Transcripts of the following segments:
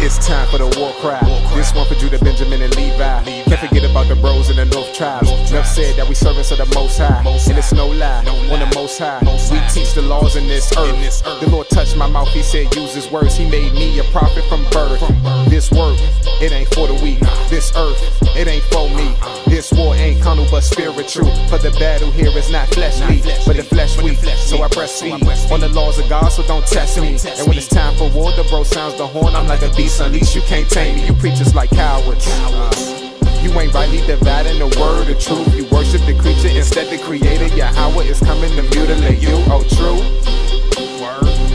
It's time for the war cry. This one for Judah, Benjamin, and Levi. Can't forget about the bros in the North tribes. Enough said that we servants of the Most High, and it's no lie. On the Most High, we teach the laws in this earth. The Lord touched my mouth, He said use His words. He made me a prophet from birth. This work, it ain't for the weak. This earth, it ain't for me. This war ain't carnal but spiritual. For the battle here is not fleshly, but the flesh weak. So I breastfeed on the laws of God, so don't test me. And when it's time for war, the bro sounds the horn. I'm like a beast unleashed, you can't tame me. You preachers like cowards. You ain't rightly dividing the word of truth. You worship the creature instead the creator. Your hour is coming to mutilate you. Oh, true.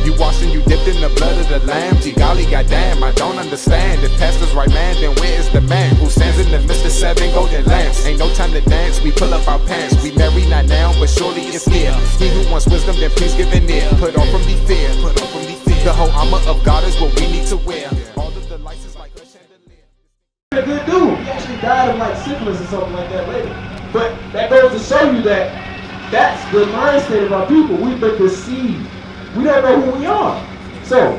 You washed and you dipped in the blood of the lamb. Gee golly, goddamn, I don't understand. If pastor's right man, then where is the man who stands in the midst of 7 golden lamps? Ain't no time to dance, we pull up our pants. We marry not now, but surely it's near. He who wants wisdom, then please give an ear. Put on from the fear. The whole armor of God is what we need to wear. All of the lights is like a chandelier. A good dude. He actually died of like syphilis or something like that later. But that goes to show you that that's the mindset of our people. We've been deceived. We don't know who we are. So,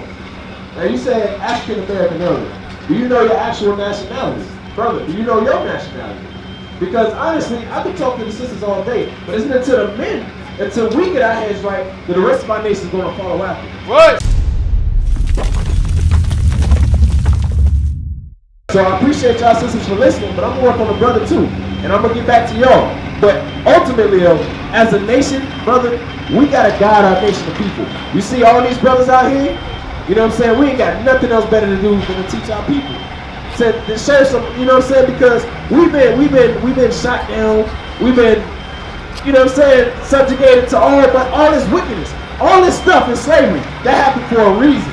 now you said African American earlier. Do you know your actual nationality? Brother, do you know your nationality? Because honestly, I could talk to the sisters all day, but it's until the men, until we get our heads right, that the rest of our nation is going to follow after. What? So I appreciate y'all sisters for listening, but I'm going to work on the brother too. And I'm going to get back to y'all. But ultimately though, as a nation, brother, we got to guide our nation of people. You see all these brothers out here, you know what I'm saying? We ain't got nothing else better to do than to teach our people. To share some, you know what I'm saying? Because we've been shot down. We've been, you know what I'm saying, subjugated to all this wickedness. All this stuff is slavery. That happened for a reason.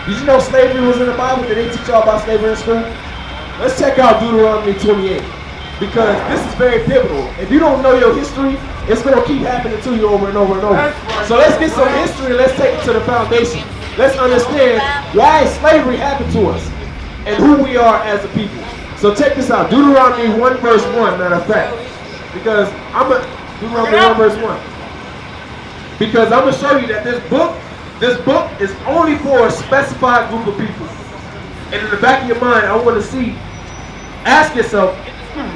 Did you know slavery was in the Bible? Did they teach y'all about slavery in school? Let's check out Deuteronomy 28. Because this is very pivotal. If you don't know your history, it's going to keep happening to you over and over and over. So let's get some history and let's take it to the foundation. Let's understand why slavery happened to us and who we are as a people. So check this out. Deuteronomy 1 verse 1, matter of fact. Because Deuteronomy 1 verse 1. Because I'm going to show you that this book is only for a specified group of people. And in the back of your mind, I want to see, ask yourself,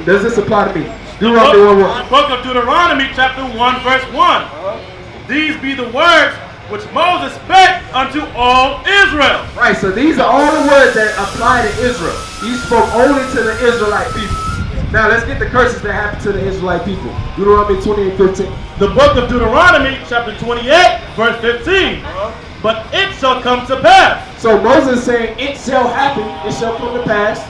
does this apply to me? Deuteronomy 1:1. The book of Deuteronomy, chapter 1, verse 1. These be the words which Moses spake unto all Israel. Right, so these are all the words that apply to Israel. He spoke only to the Israelite people. Now let's get the curses that happened to the Israelite people. Deuteronomy 28:15. The book of Deuteronomy, chapter 28, verse 15. But it shall come to pass. So Moses is saying, it shall happen, it shall come to pass.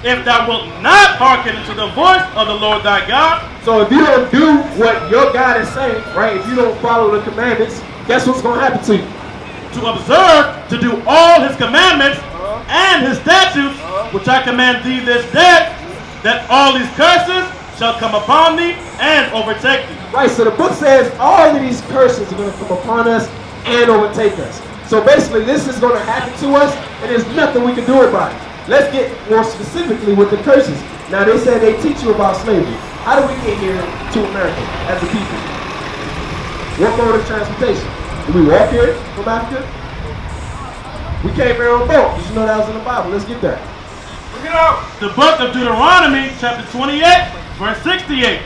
If thou wilt not hearken unto the voice of the Lord thy God. So if you don't do what your God is saying, right, if you don't follow the commandments, guess what's going to happen to you? To observe, to do all his commandments and his statutes, which I command thee this day, that all these curses shall come upon thee and overtake thee. Right, so the book says all of these curses are going to come upon us and overtake us. So basically this is going to happen to us and there's nothing we can do about it. Let's get more specifically with the curses. Now they said they teach you about slavery. How do we get here to America as a people? What mode of transportation? Do we walk here from Africa? We came here on a boat. Did you know that was in the Bible? Let's get that. Look it out. The book of Deuteronomy, chapter 28, verse 68.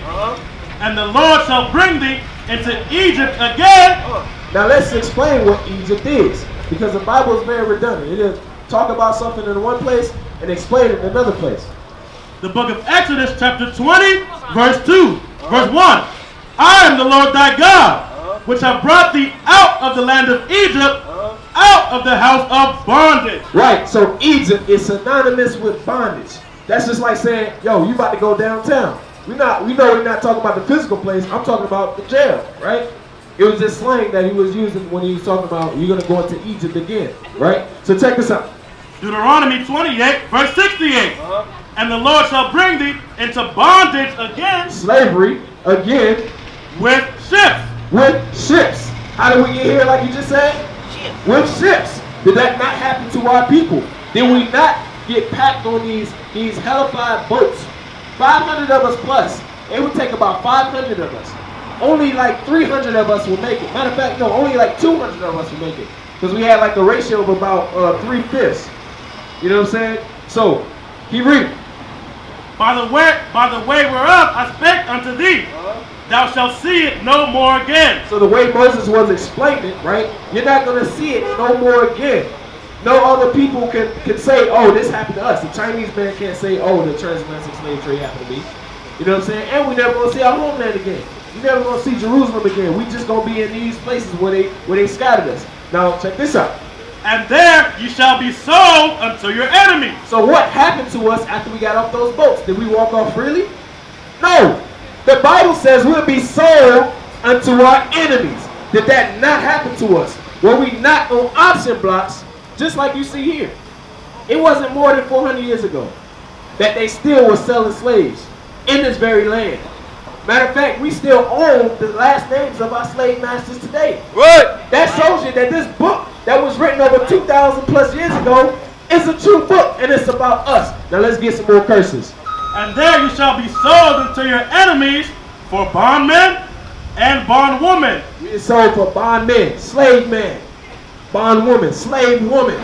And the Lord shall bring thee into Egypt again. Now let's explain what Egypt is. Because the Bible is very redundant. It is talk about something in one place and explain it in another place. The book of Exodus, chapter 20, verse 2, verse 1. I am the Lord thy God, which have brought thee out of the land of Egypt, out of the house of bondage. Right, so Egypt is synonymous with bondage. That's just like saying, yo, you about to go downtown. We know we're not talking about the physical place. I'm talking about the jail, right? It was just slang that he was using when he was talking about you're going to go into Egypt again, right? So check this out. Deuteronomy 28, verse 68. And the Lord shall bring thee into bondage again. Slavery again. With ships. With ships. How did we get here like you just said? With ships. Did that not happen to our people? Did we not get packed on these hellified boats? 500 of us plus. It would take about 500 of us. Only like 300 of us will make it. Matter of fact, no, only like 200 of us will make it. Because we had like a ratio of about 3/5. You know what I'm saying? So, keep reading. By the way whereof I spake unto thee, thou shalt see it no more again. So the way Moses was explaining it, right? You're not going to see it no more again. No other people can say, oh, this happened to us. The Chinese man can't say, oh, the transatlantic slave trade happened to me. You know what I'm saying? And we never going to see our homeland again. We never going to see Jerusalem again. We just going to be in these places where they scattered us. Now, check this out. And there you shall be sold unto your enemies. So what happened to us after we got off those boats? Did we walk off freely? No. The Bible says we'll be sold unto our enemies. Did that not happen to us? Were we not on option blocks, just like you see here? It wasn't more than 400 years ago that they still were selling slaves in this very land. Matter of fact, we still own the last names of our slave masters today. What? That shows you that this book that was written over 2,000 plus years ago is a true book, and it's about us. Now let's get some more curses. And there you shall be sold unto your enemies for bondmen and bondwomen. We are sold for bondmen, slave man, bondwoman, slave woman.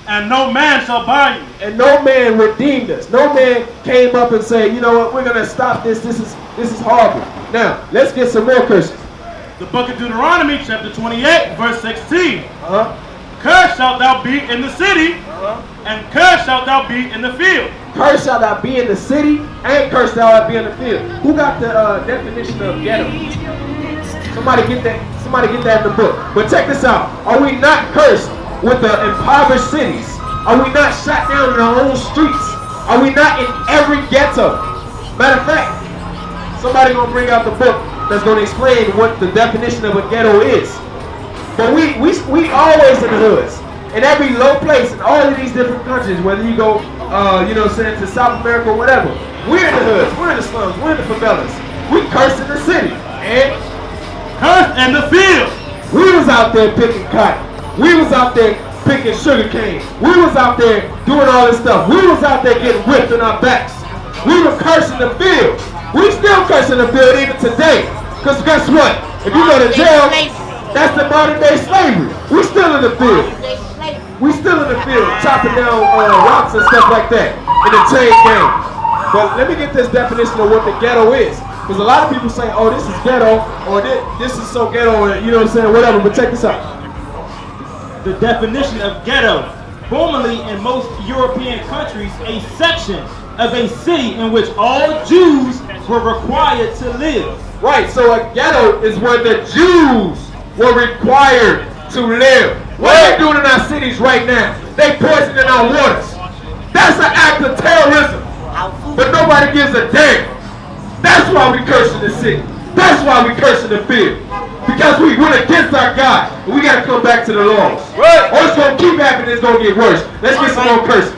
And no man shall buy you. And no man redeemed us. No man came up and said, you know what, we're going to stop this. This is horrible. Now, let's get some more curses. The book of Deuteronomy, chapter 28, verse 16. Uh-huh. Cursed shalt thou be in the city, and cursed shalt thou be in the field. Cursed shall thou be in the city, and cursed shall thou be in the field. Who got the definition of ghetto? Somebody get that in the book. But check this out. Are we not cursed with the impoverished cities? Are we not shot down in our own streets? Are we not in every ghetto? Matter of fact, somebody gonna bring out the book that's gonna explain what the definition of a ghetto is. But we always in the hoods. In every low place in all of these different countries, whether you go you know what I'm saying, to South America or whatever, we're in the hoods, we're in the slums, we're in the favelas. We cursed in the city. And cursed in the field. We was out there picking cotton. We was out there picking sugar cane. We was out there doing all this stuff. We was out there getting whipped in our backs. We were cursing the field. We still cursing the field even today. Because guess what? If you go to jail, that's the modern day slavery. We still in the field. We still in the field, chopping down rocks and stuff like that in the chain gang. But let me get this definition of what the ghetto is. Because a lot of people say, oh, this is ghetto, or this is so ghetto, or you know what I'm saying, whatever. But check this out. The definition of ghetto, formerly in most European countries, a section of a city in which all Jews were required to live. Right, so a ghetto is where the Jews were required to live. What are they doing in our cities right now? They poisoning our waters. That's an act of terrorism. But nobody gives a damn. That's why we cursing the city. That's why we cursing the field. Because we went against our God. And we got to come back to the laws. Right. Or it's going to keep happening. It's going to get worse. Let's get some more curses.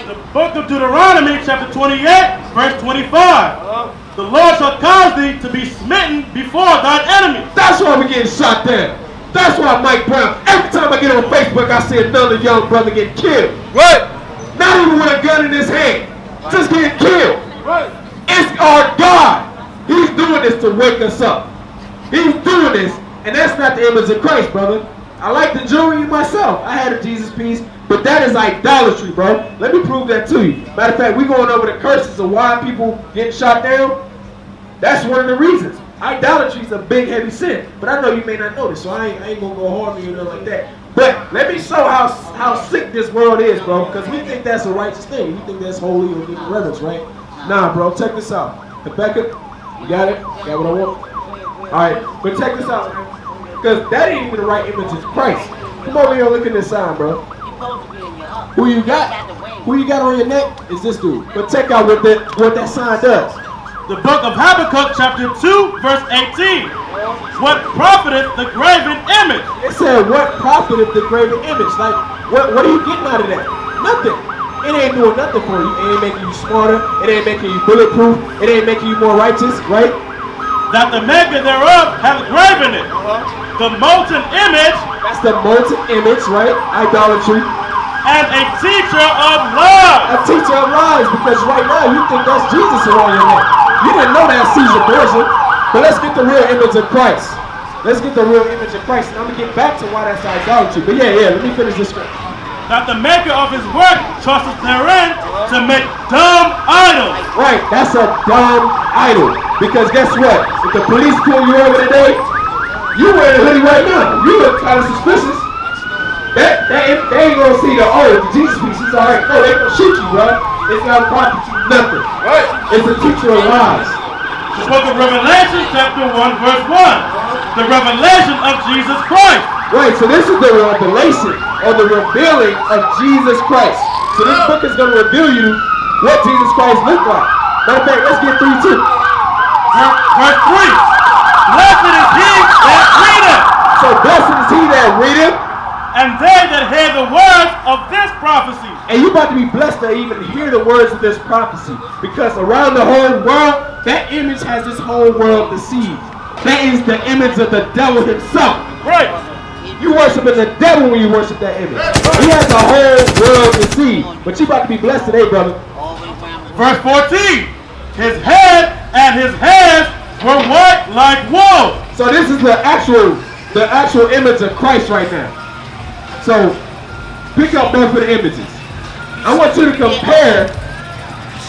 The book of Deuteronomy, chapter 28, verse 25. The Lord shall cause thee to be smitten before thine enemies. That's why we're getting shot down. That's why Mike Brown, every time I get on Facebook, I see another young brother get killed. Right. Not even with a gun in his hand. Just getting killed. Right. It's our God. He's doing this to wake us up. He's doing this, and that's not the image of Christ, brother. I like the jewelry myself. I had a Jesus piece, but that is idolatry, bro. Let me prove that to you. Matter of fact, we're going over the curses of why people getting shot down. That's one of the reasons. Idolatry is a big, heavy sin. But I know you may not know this, so I ain't going to go hard on you or nothing like that. But let me show how sick this world is, bro, because we think that's a righteous thing. We think that's holy or giving reverence, right? Nah, bro, check this out. Rebecca, you got it? Got what I want? Alright, but check this out, man. Because that ain't even the right image of Christ. Come over here and look at this sign, bro. Who you got? Who you got on your neck is this dude. But check out what that sign does. The book of Habakkuk, chapter 2, verse 18. What profiteth the graven image? It said, what profiteth the graven image? Like, what are you getting out of that? Nothing. It ain't doing nothing for you. It ain't making you smarter. It ain't making you bulletproof. It ain't making you more righteous, right? That the maker thereof hath graven it. The molten image. That's the molten image, right? Idolatry. And a teacher of lies. A teacher of lies, because right now you think that's Jesus around your neck. You didn't know that Caesar Borgia. But let's get the real image of Christ. Let's get the real image of Christ. And I'm going to get back to why that's idolatry. But yeah, let me finish this script. that the maker of his work trusteth therein to make dumb idols. Right, that's a dumb idol. Because guess what? If the police pull you over today, you wearing a hoodie right now. You look kind of suspicious. They ain't gonna see the Jesus piece. It's alright. No, they gonna shoot you, bro. It's not about to teach nothing. Right. It's a teacher of lies. The book of Revelation, chapter 1, verse 1. The revelation of Jesus Christ. Right, so this is the revelation or the revealing of Jesus Christ. So this book is going to reveal you what Jesus Christ looked like. Matter of fact, let's get 3 too. Verse 3. Blessed is he that readeth. So blessed is he that readeth. And they that hear the words of this prophecy. And you about to be blessed to even hear the words of this prophecy. Because around the whole world, that image has this whole world deceived. That is the image of the devil himself. Right. You worshiping the devil when you worship that image. He has the whole world deceived. But you about to be blessed today, brother. Verse 14. His head and his hands were white like wool. So this is the actual image of Christ right now. So pick up both of the images. I want you to compare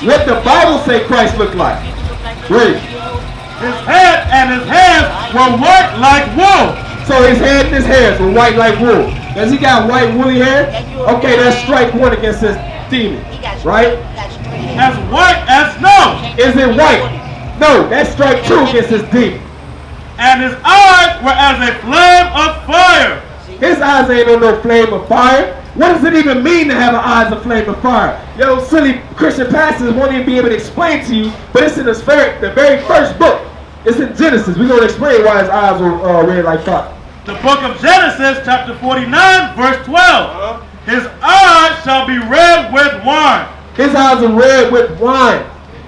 what the Bible say Christ looked like. Read. His head and his hands were white like wool. So his head and his hands were white like wool. Does he got white woolly hair? Okay, that's strike 1 against this demon. Right? As white as snow. Is it white? No, that's strike 2 against this demon. And his eyes were as a flame of fire. His eyes ain't on no flame of fire. What does it even mean to have an eyes of flame of fire? Yo, silly Christian pastors won't even be able to explain to you, but it's in the very first book. It's in Genesis. We're going to explain why his eyes were red like fire. The book of Genesis, chapter 49, verse 12. His eyes shall be red with wine. His eyes are red with wine.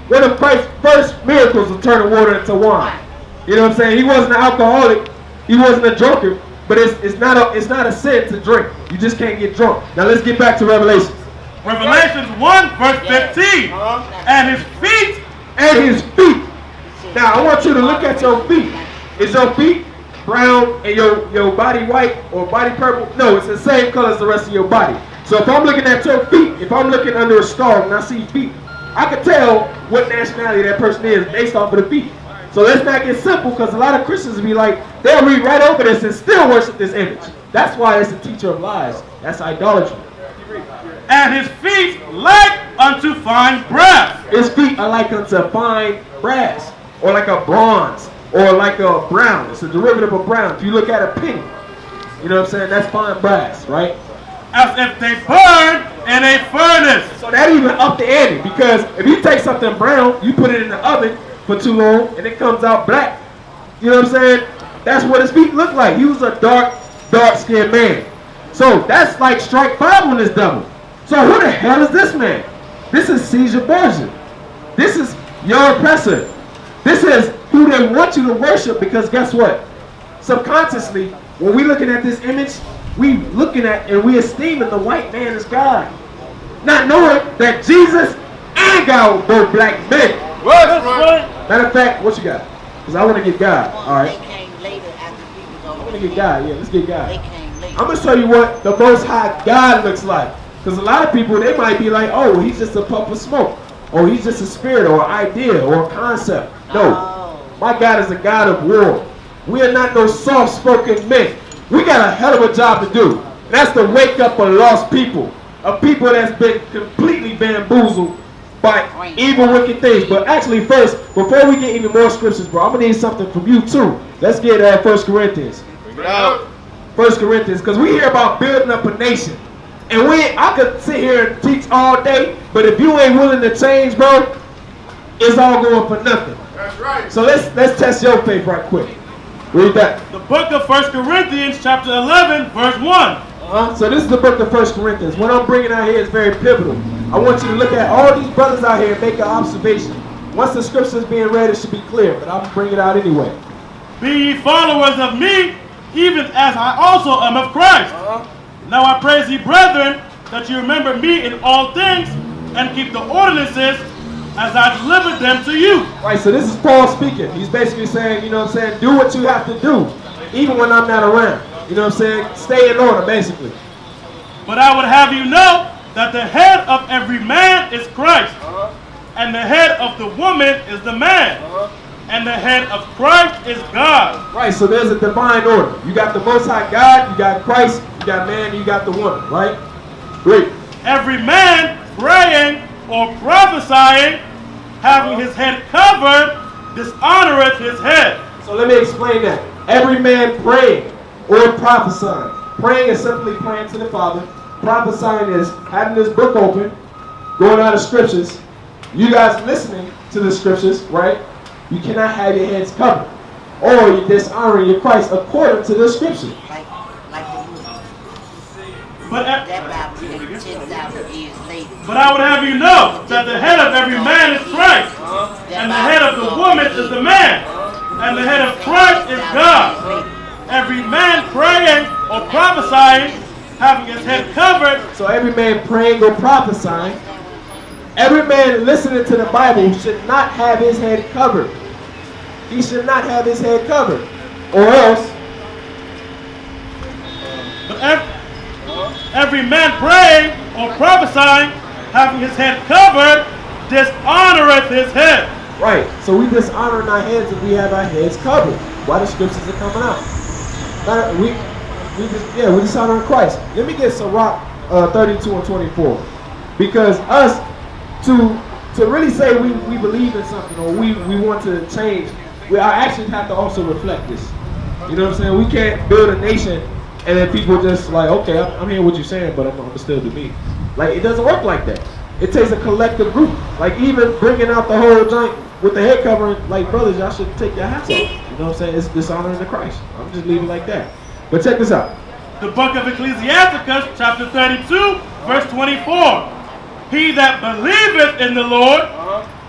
One of Christ's first miracles was turning water into wine. You know what I'm saying? He wasn't an alcoholic. He wasn't a drunkard. But it's not a sin to drink. You just can't get drunk. Now let's get back to Revelation. Revelations 1, verse 15. And his feet. And his feet. Now I want you to look at your feet. Is your feet brown and your body white or body purple? No, it's the same color as the rest of your body. So if I'm looking at your feet, if I'm looking under a star and I see feet, I can tell what nationality that person is based off of the feet. So let's not get simple, because a lot of Christians will be like, they'll read right over this and still worship this image. That's why it's a teacher of lies. That's idolatry. And his feet like unto fine brass. His feet are like unto fine brass, or like a bronze, or like a brown. It's a derivative of brown. If you look at a penny, you know what I'm saying? That's fine brass, right? As if they burn in a furnace. So that even up the ante, because if you take something brown, you put it in the oven for too long, and it comes out black. You know what I'm saying? That's what his feet look like. He was a dark-skinned man. So that's like strike 5 on this devil. So who the hell is this man? This is Caesar Borgia. This is your oppressor. This is who they want you to worship, because guess what? Subconsciously, when we looking at this image, we looking at and we esteeming the white man as God. Not knowing that Jesus and God were both black men. Matter of fact, what you got? Because I want to get God. All right. I want to get God. Yeah, let's get God. I'm going to show you what the Most High God looks like. Because a lot of people, they might be like, oh, he's just a puff of smoke. Or he's just a spirit or an idea or a concept. No. My God is a God of war. We are not no soft-spoken men. We got a hell of a job to do. And that's to wake up a lost people. A people that's been completely bamboozled by evil, wicked things. But actually, first, before we get even more scriptures, bro, I'm going to need something from you, too. Let's get 1 Corinthians. 1 Corinthians, because we hear about building up a nation. And I could sit here and teach all day, but if you ain't willing to change, bro, it's all going for nothing. That's right. So let's test your faith right quick. Read that. The book of 1 Corinthians, chapter 11, verse 1. So this is the book of 1 Corinthians. What I'm bringing out here is very pivotal. I want you to look at all these brothers out here and make an observation. Once the scripture is being read, it should be clear, but I'm bringing it out anyway. Be ye followers of me, even as I also am of Christ. Now I praise ye, brethren, that you remember me in all things, and keep the ordinances as I delivered them to you. Right, so this is Paul speaking. He's basically saying, you know what I'm saying, do what you have to do, even when I'm not around. You know what I'm saying? Stay in order, basically. But I would have you know that the head of every man is Christ, and the head of the woman is the man, and the head of Christ is God. Right, so there's a divine order. You got the Most High God, you got Christ, you got man, you got the woman, right? Great. Every man praying or prophesying, having his head covered, dishonoreth his head. So let me explain that. Every man praying or prophesying. Praying is simply praying to the Father. Prophesying is having this book open, going out of scriptures. You guys listening to the scriptures, right? You cannot have your heads covered, or you're dishonoring your Christ according to the scripture. But That Bible is 10,000 years later. But I would have you know that the head of every man is Christ, and the head of the woman is the man, and the head of Christ is God. Every man praying or prophesying, having his head covered. So every man praying or prophesying, every man listening to the Bible should not have his head covered. He should not have his head covered, or else. But every man praying or prophesying, having his head covered, dishonoreth his head. Right. So we dishonoring our heads if we have our heads covered. Why the scriptures are coming out? We dishonoring Christ. Let me get Sirach 32 and 24. Because us to really say we believe in something or we want to change, our actions have to also reflect this. You know what I'm saying? We can't build a nation and then people just like, okay, I'm hearing what you're saying, but I'm gonna still do me. Like, it doesn't work like that. It takes a collective group. Like, even bringing out the whole joint with the head covering, like, brothers, y'all should take your hats off. You know what I'm saying? It's dishonoring to Christ. I'm just leaving it like that. But check this out. The book of Ecclesiasticus, chapter 32, verse 24. He that believeth in the Lord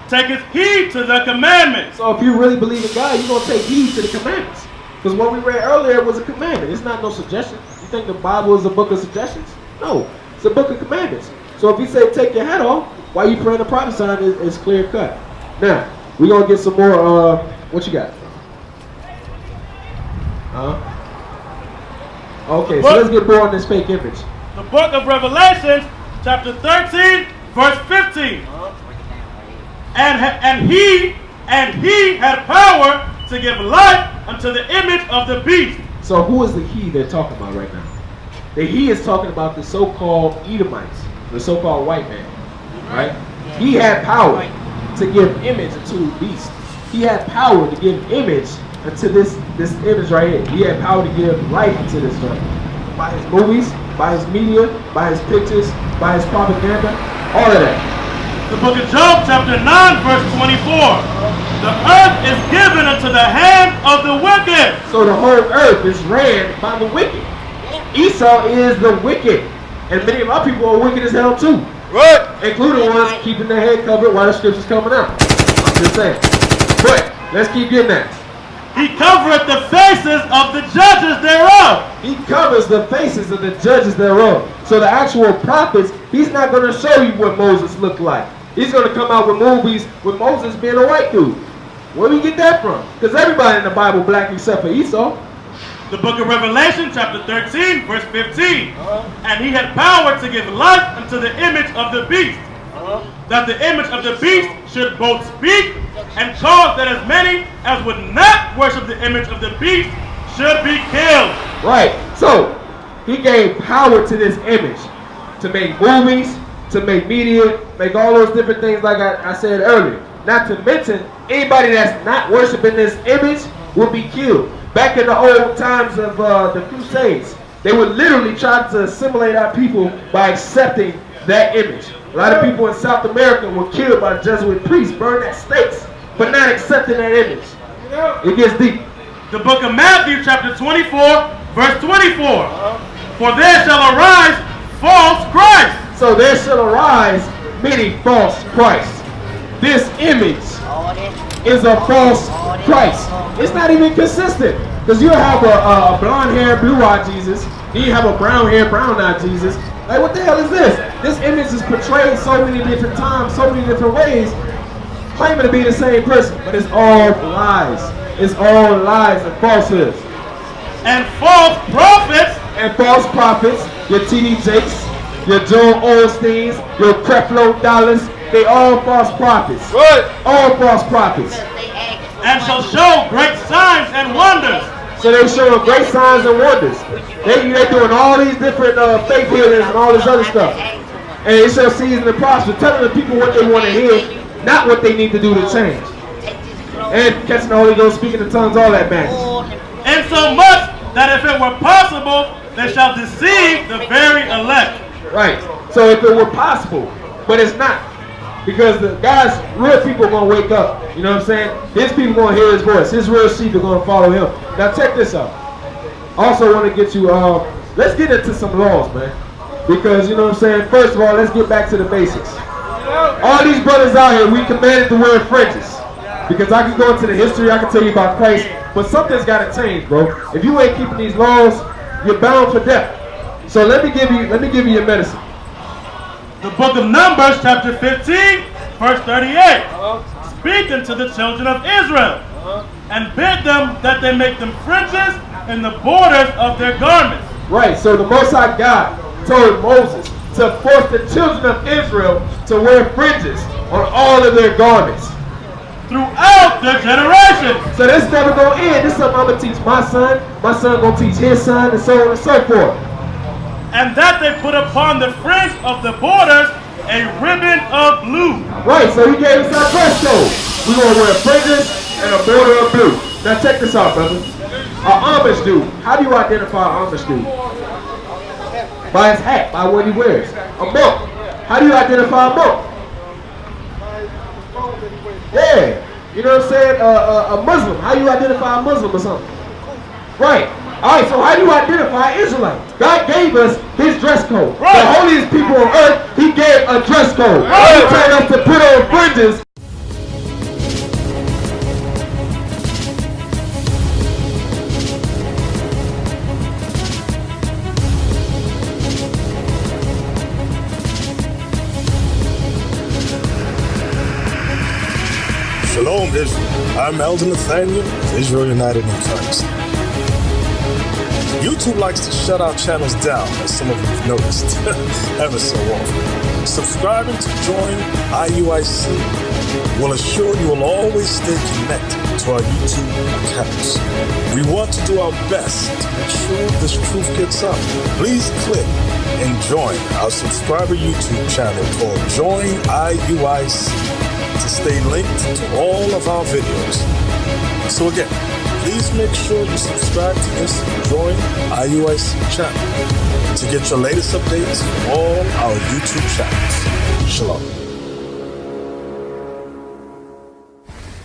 taketh heed to the commandments. So if you really believe in God, you're going to take heed to the commandments. Because what we read earlier was a commandment. It's not no suggestion. You think the Bible is a book of suggestions? No. It's a book of commandments. So if he say take your hat off, while you praying the prophesying is clear cut. Now, we're going to get some more, what you got? Okay, so let's get more on this fake image. The book of Revelation, chapter 13, verse 15. And he had power to give life unto the image of the beast. So who is the he they're talking about right now? The he is talking about the so-called Edomites, the so-called white man, right? He had power to give image unto the beast. He had power to give image unto this image right here. He had power to give life unto this one. By his movies, by his media, by his pictures, by his propaganda, all of that. The book of Job, chapter 9, verse 24. The earth is given into the hand of the wicked. So the whole earth is ran by the wicked. Esau is the wicked. And many of our people are wicked as hell too. Right. Including ones keeping their head covered while the scripture's coming out. I'm just saying. But let's keep getting that. He covereth the faces of the judges thereof. He covers the faces of the judges thereof. So the actual prophets, he's not going to show you what Moses looked like. He's going to come out with movies with Moses being a white dude. Where do we get that from? Because everybody in the Bible black except for Esau. The book of Revelation, chapter 13, verse 15. And he had power to give life unto the image of the beast, that the image of the beast should both speak and cause that as many as would not worship the image of the beast should be killed. Right. So he gave power to this image to make movies, to make media, make all those different things like I said earlier. Not to mention, anybody that's not worshiping this image will be killed. Back in the old times of the Crusades, they would literally try to assimilate our people by accepting that image. A lot of people in South America were killed by Jesuit priests, burned at stakes, but not accepting that image. It gets deep. The book of Matthew, chapter 24, verse 24. For there shall arise false Christ. So there shall arise many false Christs. This image is a false Christ. It's not even consistent. Because you'll have a blonde hair, blue-eyed Jesus. Then you have a brown hair, brown-eyed Jesus. Like, what the hell is this? This image is portrayed so many different times, so many different ways, claiming to be the same person. But it's all lies. It's all lies and falsehoods. And false prophets. And false prophets, your T.D. Jakes, your Joel Osteens, your Creflo Dollars, they all false prophets. Right. All false prophets. And shall show great signs and wonders. So they showing great signs and wonders. They doing all these different faith healings and all this other stuff. And they shall season and prosper, telling the people what they want to hear, not what they need to do to change. And catching the Holy Ghost, speaking in tongues, all that magic. And so much that if it were possible, they shall deceive the very elect. Right. So if it were possible, but it's not. Because the guys, real people are going to wake up. You know what I'm saying? His people are going to hear his voice. His real sheep are going to follow him. Now check this out. Also want to get you, let's get into some laws, man. Because, you know what I'm saying? First of all, let's get back to the basics. All these brothers out here, we commanded to wear fringes. Because I can go into the history, I can tell you about Christ, but something's got to change, bro. If you ain't keeping these laws, you're bound for death. So let me give you your medicine. The book of Numbers, chapter 15, verse 38. Speak unto the children of Israel, and bid them that they make them fringes in the borders of their garments. Right, so the Most High God told Moses to force the children of Israel to wear fringes on all of their garments. Throughout their generations. So this never gonna end. This is something I'm gonna teach my son gonna teach his son, and so on and so forth. And that they put upon the fringe of the borders a ribbon of blue. Right, so he gave us our dress code. We're gonna wear fringes and a border of blue. Now check this out, brother. An Amish dude. How do you identify an Amish dude? By his hat, by what he wears. A monk. How do you identify a monk? Yeah, you know what I'm saying? A Muslim. How do you identify a Muslim or something? Right. All right, so how do you identify Israelites? God gave us his dress code. Right. The holiest people on earth, he gave a dress code. Right. He told us to put on fringes. Shalom, Israel. I'm Elder Nathaniel of Israel United in Christ. YouTube likes to shut our channels down, as some of you have noticed, ever so often. Subscribing to join IUIC will assure you will always stay connected to our YouTube accounts. We want to do our best to make sure this truth gets out. Please click and join our subscriber YouTube channel called Join IUIC to stay linked to all of our videos. So again, please make sure you subscribe to this Join IUIC channel to get your latest updates from all our YouTube channels. Shalom.